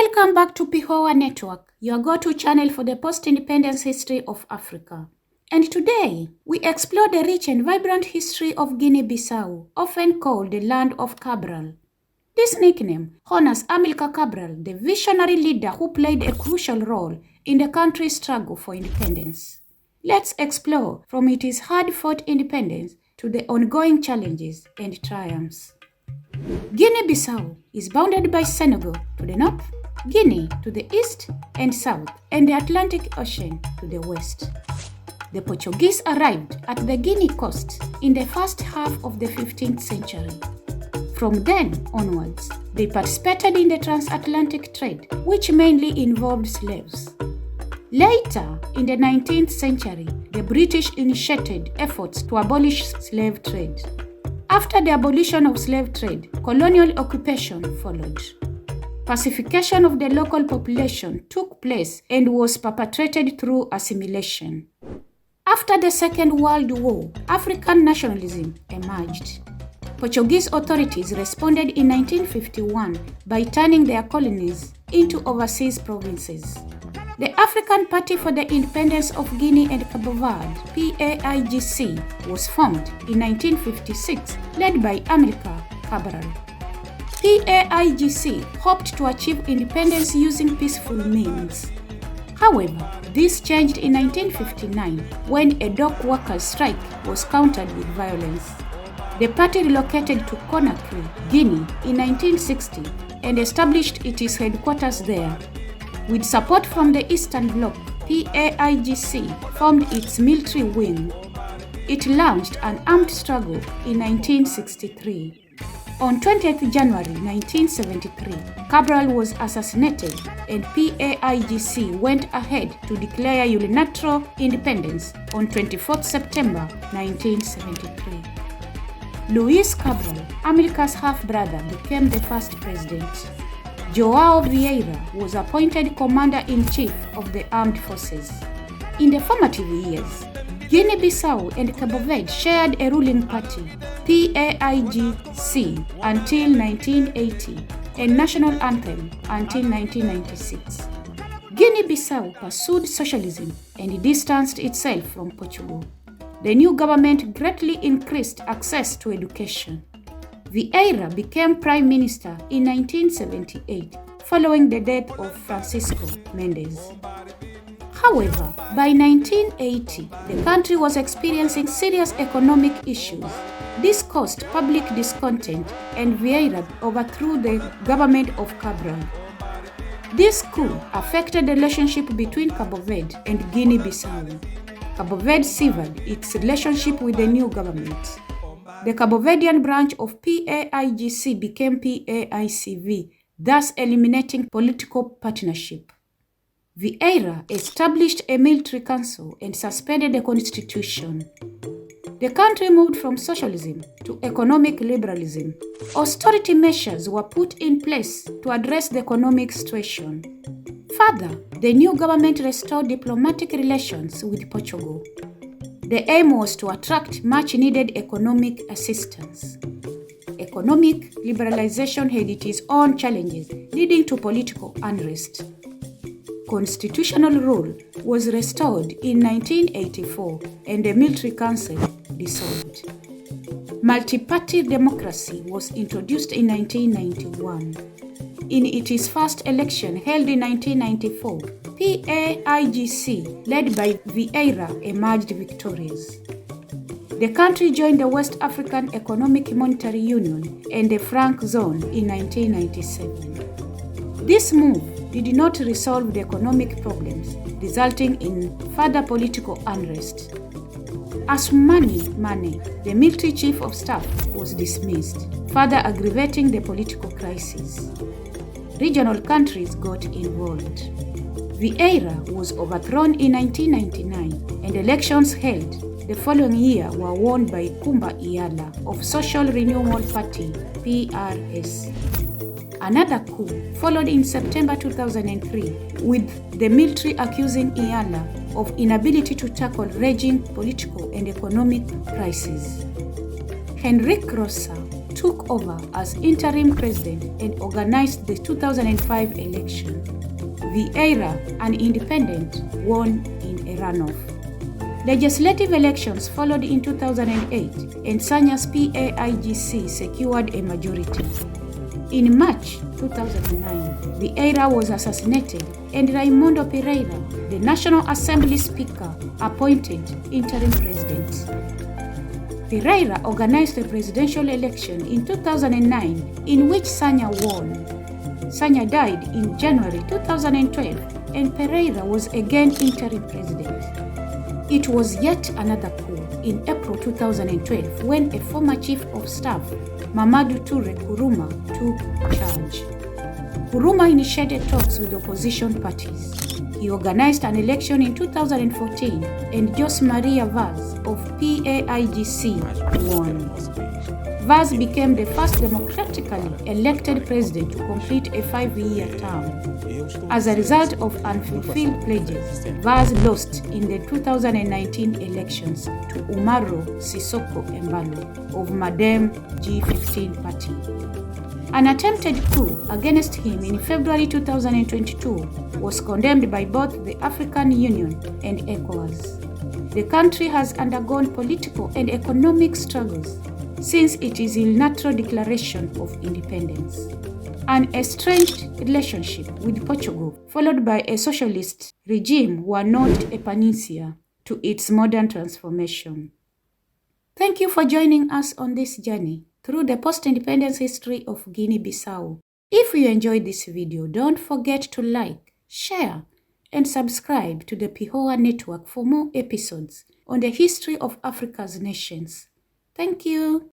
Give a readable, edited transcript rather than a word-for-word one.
Welcome back to Pihowa Network, your go-to channel for the post-independence history of Africa. And today, we explore the rich and vibrant history of Guinea Bissau, often called the Land of Cabral. This nickname honors Amilcar Cabral, the visionary leader who played a crucial role in the country's struggle for independence. Let's explore from its hard-fought independence to the ongoing challenges and triumphs. Guinea-Bissau is bounded by Senegal to the north, Guinea to the east and south, and the Atlantic Ocean to the west. The Portuguese arrived at the Guinea coast in the first half of the 15th century. From then onwards, they participated in the transatlantic trade, which mainly involved slaves. Later, in the 19th century, the British initiated efforts to abolish slave trade. After the abolition of slave trade, colonial occupation followed. Pacification of the local population took place and was perpetrated through assimilation. After the Second World War, African nationalism emerged. Portuguese authorities responded in 1951 by turning their colonies into overseas provinces. The African Party for the Independence of Guinea and Cabo Verde, PAIGC, was formed in 1956, led by Amilcar Cabral. PAIGC hoped to achieve independence using peaceful means. However, this changed in 1959 when a dock workers' strike was countered with violence. The party relocated to Conakry, Guinea in 1960 and established its headquarters there. With support from the Eastern Bloc, PAIGC formed its military wing. It launched an armed struggle in 1963. On 20th January 1973, Cabral was assassinated and PAIGC went ahead to declare unilateral independence on 24th September 1973. Luis Cabral, Amilcar's half-brother, became the first president. João Vieira was appointed commander-in-chief of the armed forces. In the formative years, Guinea-Bissau and Cabo Verde shared a ruling party, PAIGC, until 1980, and national anthem until 1996. Guinea-Bissau pursued socialism and distanced itself from Portugal. The new government greatly increased access to education. Vieira became prime minister in 1978, following the death of Francisco Mendes. However, by 1980, the country was experiencing serious economic issues. This caused public discontent and Vieira overthrew the government of Cabral. This coup affected the relationship between Cabo Verde and Guinea-Bissau. Cabo Verde severed its relationship with the new government. The Cabo Verdean branch of PAIGC became PAICV, thus eliminating political partnership. Vieira established a military council and suspended the constitution. The country moved from socialism to economic liberalism. Austerity measures were put in place to address the economic situation. Further, the new government restored diplomatic relations with Portugal. The aim was to attract much-needed economic assistance. Economic liberalization had its own challenges, leading to political unrest. Constitutional rule was restored in 1984 and the military council dissolved. Multi-party democracy was introduced in 1991. In its first election held in 1994, PAIGC, led by Vieira, emerged victorious. The country joined the West African Economic Monetary Union and the franc zone in 1997. This move did not resolve the economic problems, resulting in further political unrest. Assoumani Mane, the military chief of staff, was dismissed, further aggravating the political crisis. Regional countries got involved. Vieira was overthrown in 1999 and elections held the following year were won by Kumba Iyala of Social Renewal Party, PRS. Another coup followed in September 2003, with the military accusing Iyala of inability to tackle raging political and economic crises. Henrique Rosa took over as interim president and organized the 2005 election. Vieira, an independent, won in a runoff. Legislative elections followed in 2008, and Sanya's PAIGC secured a majority. In March 2009, Vieira was assassinated, and Raimundo Pereira, the National Assembly Speaker, appointed interim president. Pereira organized a presidential election in 2009 in which Sanya won. Sanya died in January 2012, and Pereira was again interim president. It was yet another coup in April 2012 when a former chief of staff, Mamadou Toure Nkrumah, took charge. Nkrumah initiated talks with opposition parties. He organized an election in 2014, and Jose Maria Vaz of PAIGC won. Vaz became the first democratically elected president to complete a 5-year term. As a result of unfulfilled pledges, Vaz lost in the 2019 elections to Umaro Sissoko Embalo of Madem G15 party. An attempted coup against him in February 2022 was condemned by both the African Union and ECOWAS. The country has undergone political and economic struggles since its unilateral declaration of independence. An estranged relationship with Portugal, followed by a socialist regime, were not a panacea to its modern transformation. Thank you for joining us on this journey through the post-independence history of Guinea-Bissau. If you enjoyed this video, don't forget to like, share, and subscribe to the PIHOA network for more episodes on the history of Africa's nations. Thank you.